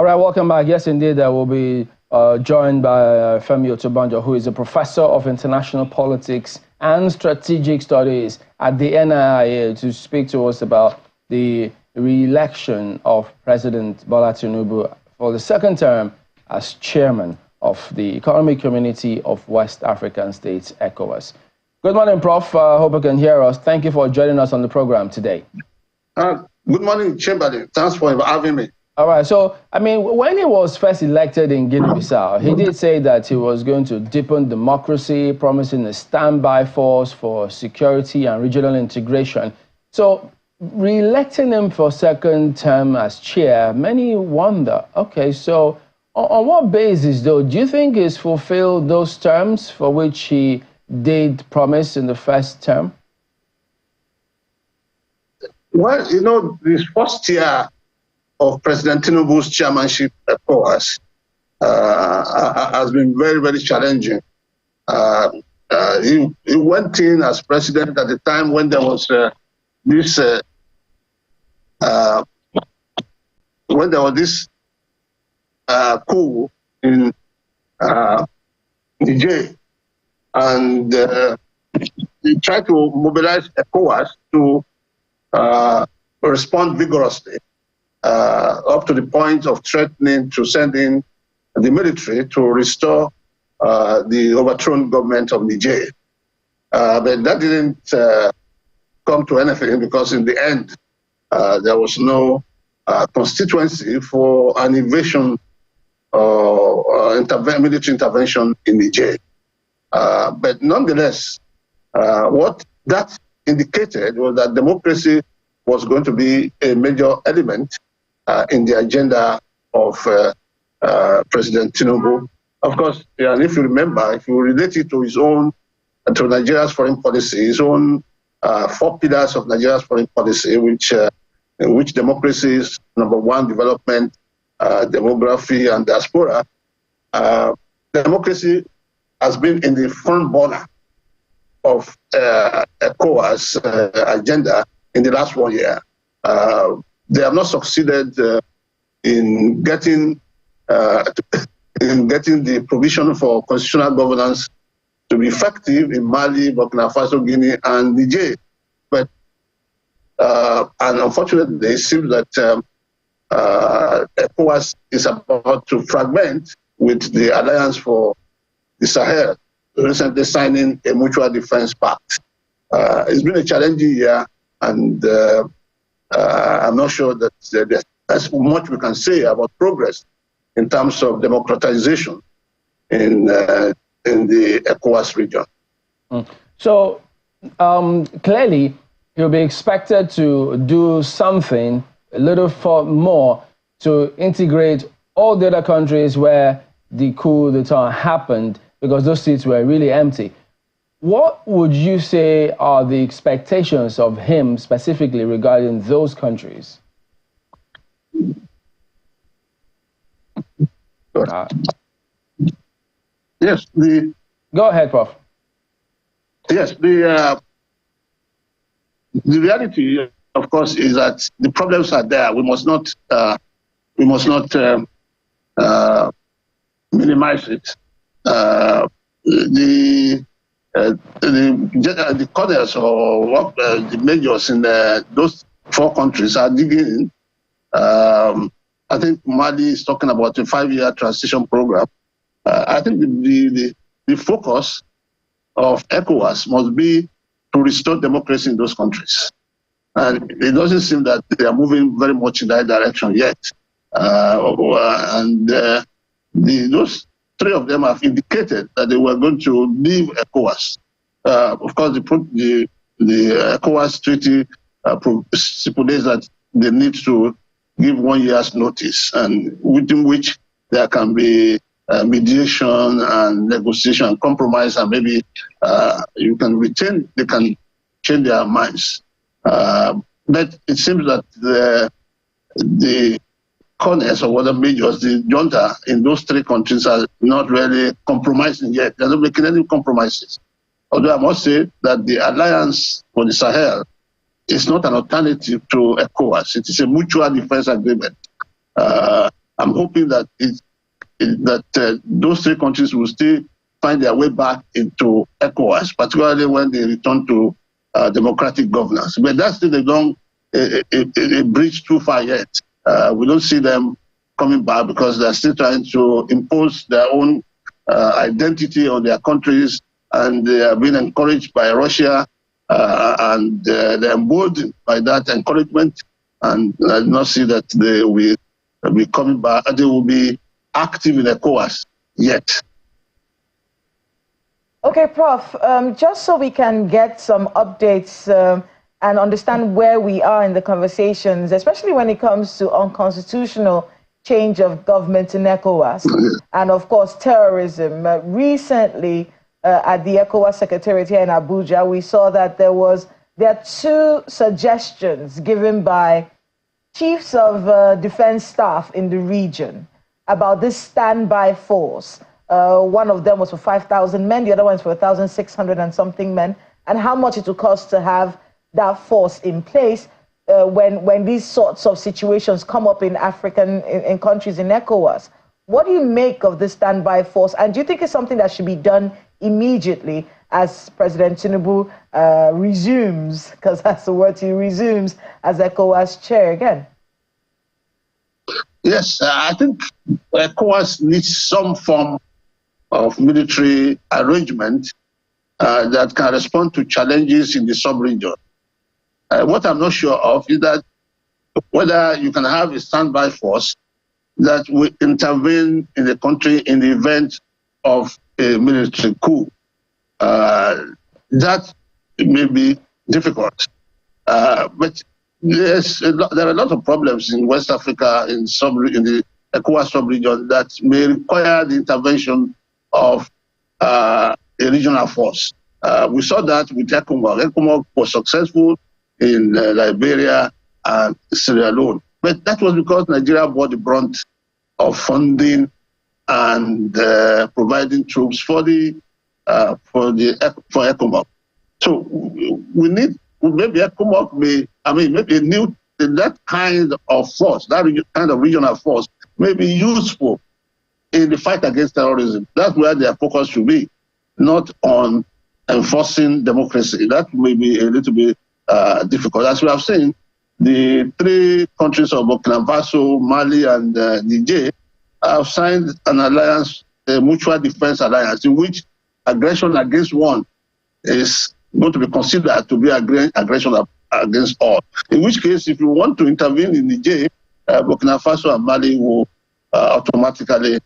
All right, welcome back. Yes, indeed, I will be joined by Femi Otobanjo, who is a professor of international politics and strategic studies at the NIA, to speak to us about the re-election of President Bola Tinubu for the second term as chairman of the Economic Community of West African States, ECOWAS. Good morning, Prof. I hope you can hear us. Thank you for joining us on the program today. Good morning, Chamberlain. Thanks for having me. All right. So, I mean, when he was first elected in Guinea-Bissau, he did say that he was going to deepen democracy, promising a standby force for security and regional integration. So, re-electing him for second term as chair, many wonder, okay, so on what basis, though, do you think he's fulfilled those terms for which he did promise in the first term? Well, you know, this first year of President Tinubu's chairmanship at ECOWAS has been very, very challenging. He went in as president at the time when there was this coup in Niger, and he tried to mobilize ECOWAS to respond vigorously, up to the point of threatening to send in the military to restore the overthrown government of Niger. But that didn't come to anything, because in the end, there was no constituency for an invasion or military intervention in Niger. But nonetheless, what that indicated was that democracy was going to be a major element in the agenda of President Tinubu. Of course, and if you remember, if you relate it to his own, to Nigeria's foreign policy, his own 4 pillars of Nigeria's foreign policy, in which democracy is number 1, development, demography, and diaspora. Democracy has been in the front burner of ECOWAS agenda in the last 1 year. They have not succeeded in getting the provision for constitutional governance to be effective in Mali, Burkina Faso, Guinea, and Niger. But and unfortunately, it seems that ECOWAS is about to fragment with the Alliance for the Sahel, recently signing a mutual defense pact. It's been a challenging year, and I'm not sure that there's much we can say about progress in terms of democratization in the ECOWAS region. So clearly, he'll be expected to do something a little more to integrate all the other countries where the coup d'etat happened, because those seats were really empty. What would you say are the expectations of him specifically regarding those countries? Yes, go ahead, Prof. Yes, the reality, of course, is that the problems are there. We must not minimize it. The colonels or the majors in those 4 countries are digging in. I think Mali is talking about a 5-year transition program. I think the focus of ECOWAS must be to restore democracy in those countries. And it doesn't seem that they are moving very much in that direction yet. Those 3 of them have indicated that they were going to leave ECOWAS. Of course, the ECOWAS treaty stipulates that they need to give 1 year's notice, and within which there can be mediation and negotiation and compromise, and maybe they can change their minds. But it seems that the colonels or other majors, the junta in those 3 countries are not really compromising yet. They're not making any compromises. Although I must say that the Alliance for the Sahel is not an alternative to ECOWAS. It is a mutual defense agreement. I'm hoping that those three countries will still find their way back into ECOWAS, particularly when they return to democratic governance. But that's still a bridge too far yet. We don't see them coming back because they're still trying to impose their own identity on their countries, and they are being encouraged by Russia, and they're emboldened by that encouragement. And I do not see that they will be coming back. They will be active in ECOWAS yet. Okay, Prof, just so we can get some updates and understand where we are in the conversations, especially when it comes to unconstitutional change of government in ECOWAS and, of course, terrorism. Recently, at the ECOWAS Secretariat here in Abuja, we saw that there are two suggestions given by chiefs of defense staff in the region about this standby force. One of them was for 5,000 men, the other one is for 1,600 and something men, and how much it will cost to have that force in place when these sorts of situations come up in in countries in ECOWAS. What do you make of this standby force, and do you think it's something that should be done immediately as President Tinubu resumes, because that's the word, he resumes as ECOWAS chair again? Yes, I think ECOWAS needs some form of military arrangement that can respond to challenges in the sub-region. What I'm not sure of is that whether you can have a standby force that will intervene in the country in the event of a military coup. That may be difficult. But there are a lot of problems in West Africa, in the ECOWAS sub-region, that may require the intervention of a regional force. We saw that with ECOWAS. ECOWAS was successful in Liberia and Sierra Leone. But that was because Nigeria bore the brunt of funding and providing troops for ECOWAS. So we need, maybe ECOWAS maybe that kind of force, that kind of regional force may be useful in the fight against terrorism. That's where their focus should be, not on enforcing democracy. That may be a little bit difficult. As we have seen, the three countries of Burkina Faso, Mali, and Niger have signed an alliance, a mutual defense alliance, in which aggression against one is going to be considered to be aggression against all. In which case, if you want to intervene in Niger, Burkina Faso and Mali will automatically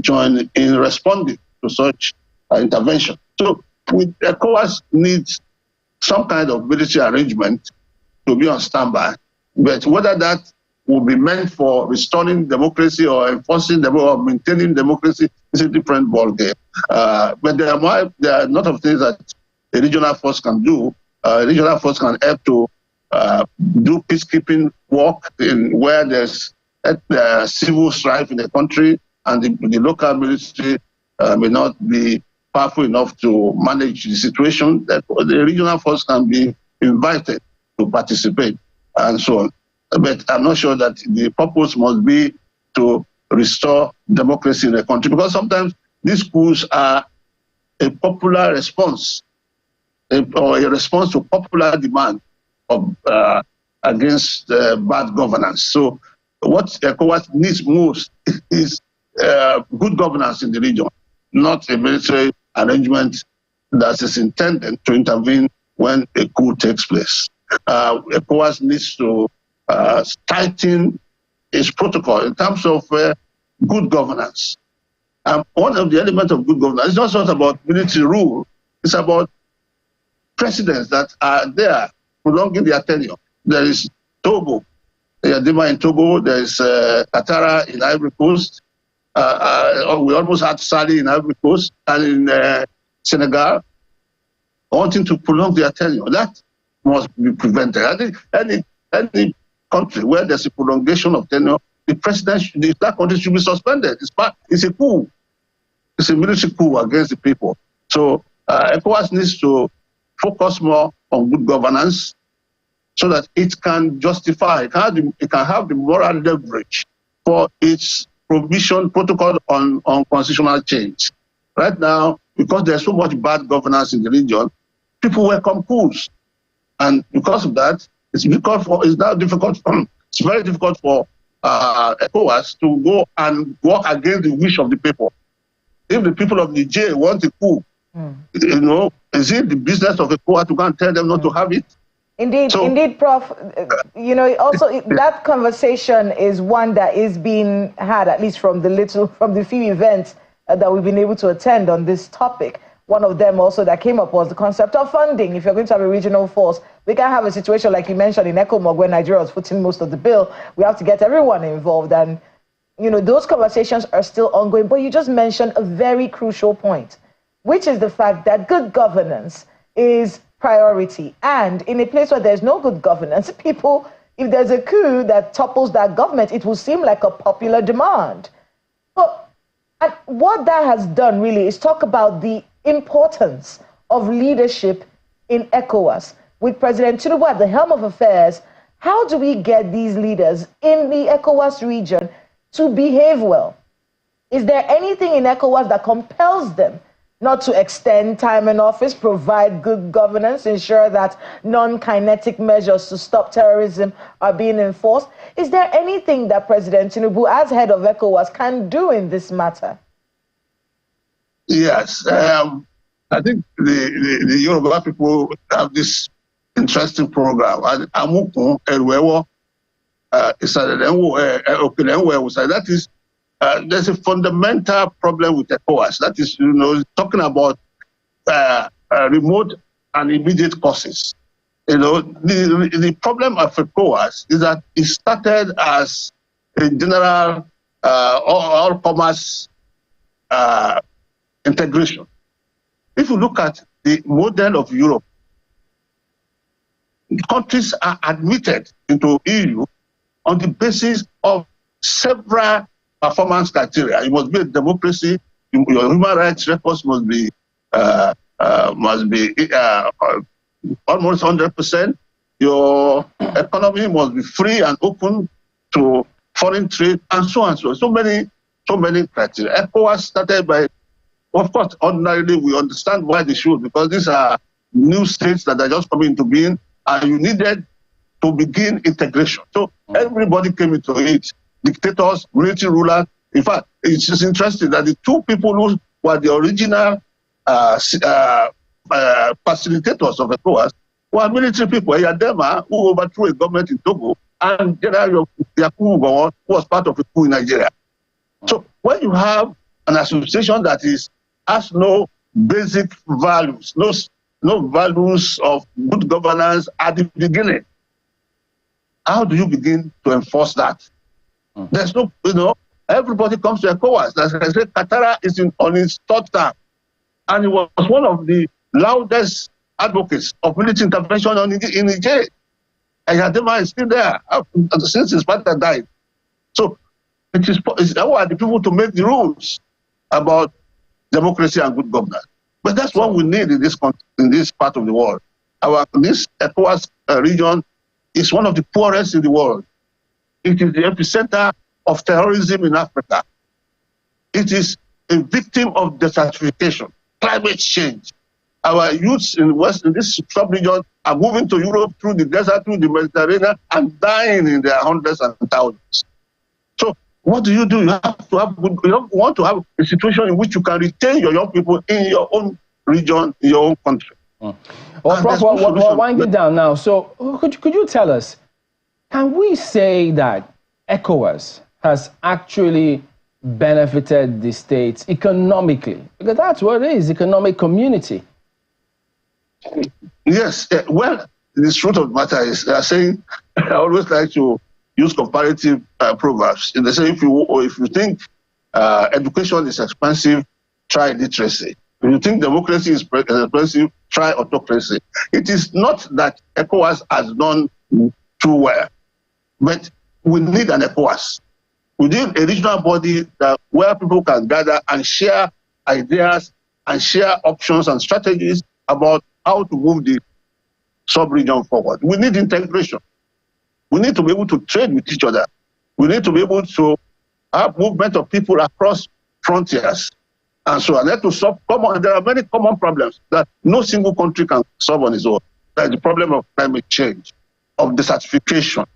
join in responding to such intervention. So ECOWAS needs some kind of military arrangement to be on standby, but whether that will be meant for restoring democracy or enforcing or maintaining democracy is a different ballgame. But there are a lot of things that a regional force can do. A regional force can help to do peacekeeping work where there's civil strife in the country, and the local military may not be powerful enough to manage the situation. That the regional force can be invited to participate and so on. But I'm not sure that the purpose must be to restore democracy in the country, because sometimes these coups are a popular response, or a response to popular demand of against bad governance. So what ECOWAS needs most is good governance in the region, not a military arrangement that is intended to intervene when a coup takes place. ECOWAS needs to tighten its protocol in terms of good governance. One of the elements of good governance is not just about military rule, it's about presidents that are there prolonging their tenure. There is Togo, Yadima in Togo, there is Katara in Ivory Coast, we almost had Sali in Ivory Coast, and in Senegal, wanting to prolong their tenure. That must be prevented. I think any country where there's a prolongation of tenure, the president, that country should be suspended. It's a coup. It's a military coup against the people. So ECOWAS needs to focus more on good governance so that it can justify, it can have the moral leverage for its protocol on constitutional change. Right now, because there's so much bad governance in the region, people welcome coups. And because of that, it's now difficult. It's very difficult for ECOWAS to go and work against the wish of the people. If the people of Niger want a coup, you know, is it the business of ECOWAS to go and tell them not to have it? Indeed, indeed, Prof. You know, also that conversation is one that is being had, at least from the few events that we've been able to attend on this topic. One of them also that came up was the concept of funding. If you're going to have a regional force, we can't have a situation like you mentioned in ECOMOG where Nigeria was footing most of the bill. We have to get everyone involved. And, you know, those conversations are still ongoing. But you just mentioned a very crucial point, which is the fact that good governance is priority. And in a place where there's no good governance, people, if there's a coup that topples that government, it will seem like a popular demand. But what that has done really is talk about the importance of leadership in ECOWAS. With President Tinubu at the helm of affairs, how do we get these leaders in the ECOWAS region to behave well? Is there anything in ECOWAS that compels them not to extend time in office, provide good governance, ensure that non-kinetic measures to stop terrorism are being enforced? Is there anything that President Tinubu, as head of ECOWAS, can do in this matter? Yes, I think the Yoruba people have this interesting program. That is, there's a fundamental problem with ECOWAS. That is, you know, talking about remote and immediate causes. You know, the problem of ECOWAS is that it started as a general all-commerce integration. If you look at the model of Europe, countries are admitted into EU on the basis of several performance criteria. It must be a democracy. Your human rights records must be almost 100%. Your economy must be free and open to foreign trade, and so on and so on. So many criteria. ECOWAS started by, of course, ordinarily we understand why they should, because these are new states that are just coming into being, and you needed to begin integration. So everybody came into it. Dictators, military rulers. In fact, it's just interesting that the two people who were the original facilitators of ECOWAS were military people. Yadema, who overthrew a government in Togo, and General Yakubu, who was part of a coup in Nigeria. So when you have an association that has no basic values, no values of good governance at the beginning, how do you begin to enforce that? There's no, you know, everybody comes to ECOWAS. As I said, Qatar is on its third term, and he was one of the loudest advocates of military intervention in Niger. And Yadema is still there since his father died. So who are the people to make the rules about democracy and good governance? But that's what we need in this part of the world. This ECOWAS region is one of the poorest in the world. It is the epicenter of terrorism in Africa. It is a victim of desertification, climate change. Our youths in this sub-region are moving to Europe through the desert, through the Mediterranean, and dying in their hundreds and thousands. So what do? You have to have you want to have a situation in which you can retain your young people in your own region, in your own country. Well, Prof, we're winding down now. So could you tell us, can we say that ECOWAS has actually benefited the states economically? Because that's what it is, economic community. Yes. Well, the truth of the matter is, they are saying, I always like to use comparative proverbs. They say, if you think education is expensive, try literacy. If you think democracy is expensive, try autocracy. It is not that ECOWAS has done too well, but we need an ECOWAS. We need a regional body where people can gather and share ideas and share options and strategies about how to move the sub-region forward. We need integration. We need to be able to trade with each other. We need to be able to have movement of people across frontiers, and so on. To solve there are many common problems that no single country can solve on its own. Like the problem of climate change, of desertification,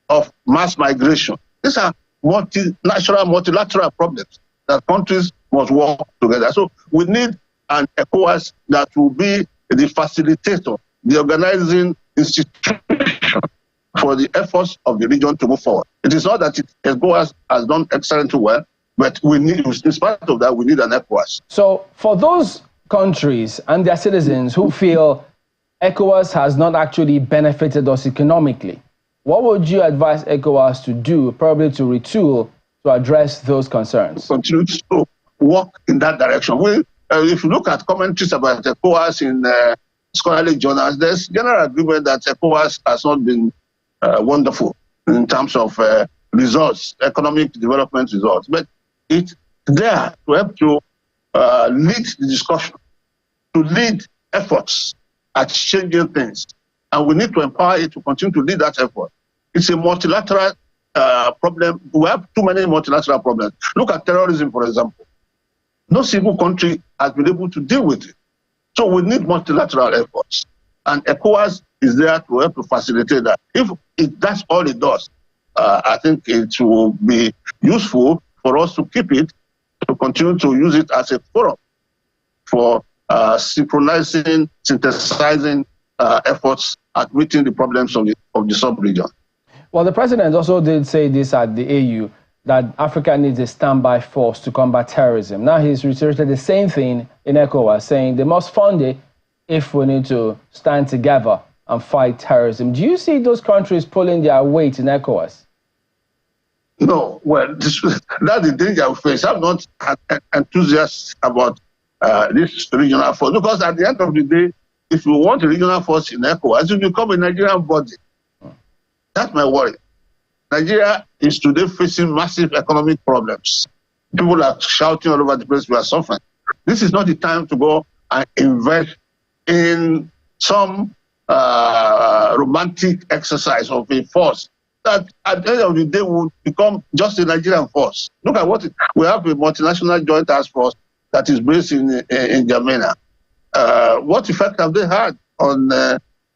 of mass migration. These are multilateral problems that countries must work together. So we need an ECOWAS that will be the facilitator, the organizing institution for the efforts of the region to move forward. It is not that ECOWAS has done excellently well, but we need, in spite of that, we need an ECOWAS. So for those countries and their citizens who feel ECOWAS has not actually benefited us economically, what would you advise ECOWAS to do, probably to retool, to address those concerns? Continue to work in that direction. If you look at commentaries about ECOWAS in scholarly journals, there's general agreement that ECOWAS has not been wonderful in terms of results, economic development results. But it's there to help to lead the discussion, to lead efforts at changing things. And we need to empower it to continue to lead that effort. It's a multilateral problem. We have too many multilateral problems. Look at terrorism, for example. No single country has been able to deal with it. So we need multilateral efforts. And ECOWAS is there to help to facilitate that. If that's all it does, I think it will be useful for us to keep it, to continue to use it as a forum for synchronizing, synthesizing efforts at meeting the problems of the sub-region. Well, the president also did say this at the AU, that Africa needs a standby force to combat terrorism. Now he's reiterated the same thing in ECOWAS, saying they must fund it if we need to stand together and fight terrorism. Do you see those countries pulling their weight in ECOWAS? No, well, that's the danger we face. I'm not enthusiastic about this regional force, because at the end of the day, if you want a regional force in ECOWAS, it will become a Nigerian body. That's my worry. Nigeria is today facing massive economic problems. People are shouting all over the place, we are suffering. This is not the time to go and invest in some romantic exercise of a force that at the end of the day will become just a Nigerian force. Look at what we have, a multinational joint task force that is based in N'Djamena. What effect have they had on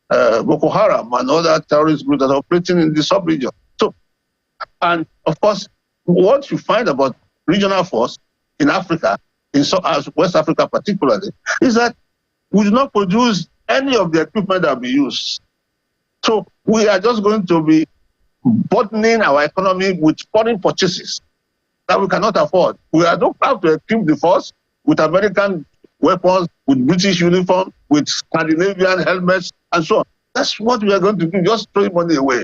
Boko Haram and other terrorist groups that are operating in the sub-region? So, and of course, what you find about regional force in Africa, in West Africa particularly, is that we do not produce any of the equipment that we use. So we are just going to be burdening our economy with foreign purchases that we cannot afford. We don't have to equip the force with American weapons, with British uniform, with Scandinavian helmets, and so on. That's what we are going to do, just throwing money away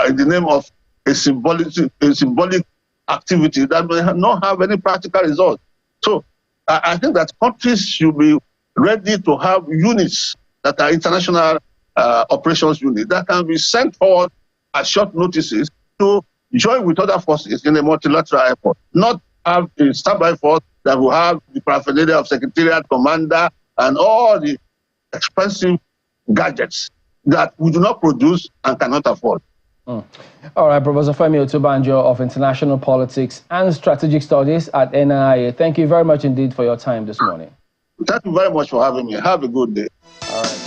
in the name of a symbolic activity that may not have any practical result. So I think that countries should be ready to have units that are international operations units that can be sent forward at short notices to join with other forces in a multilateral effort, not have a standby force that will have the paraphernalia of secretariat, commander, and all the expensive gadgets that we do not produce and cannot afford. All right, Professor Femi Otobanjo of International Politics and Strategic Studies at NIA. Thank you very much indeed for your time this morning. Thank you very much for having me. Have a good day. All right.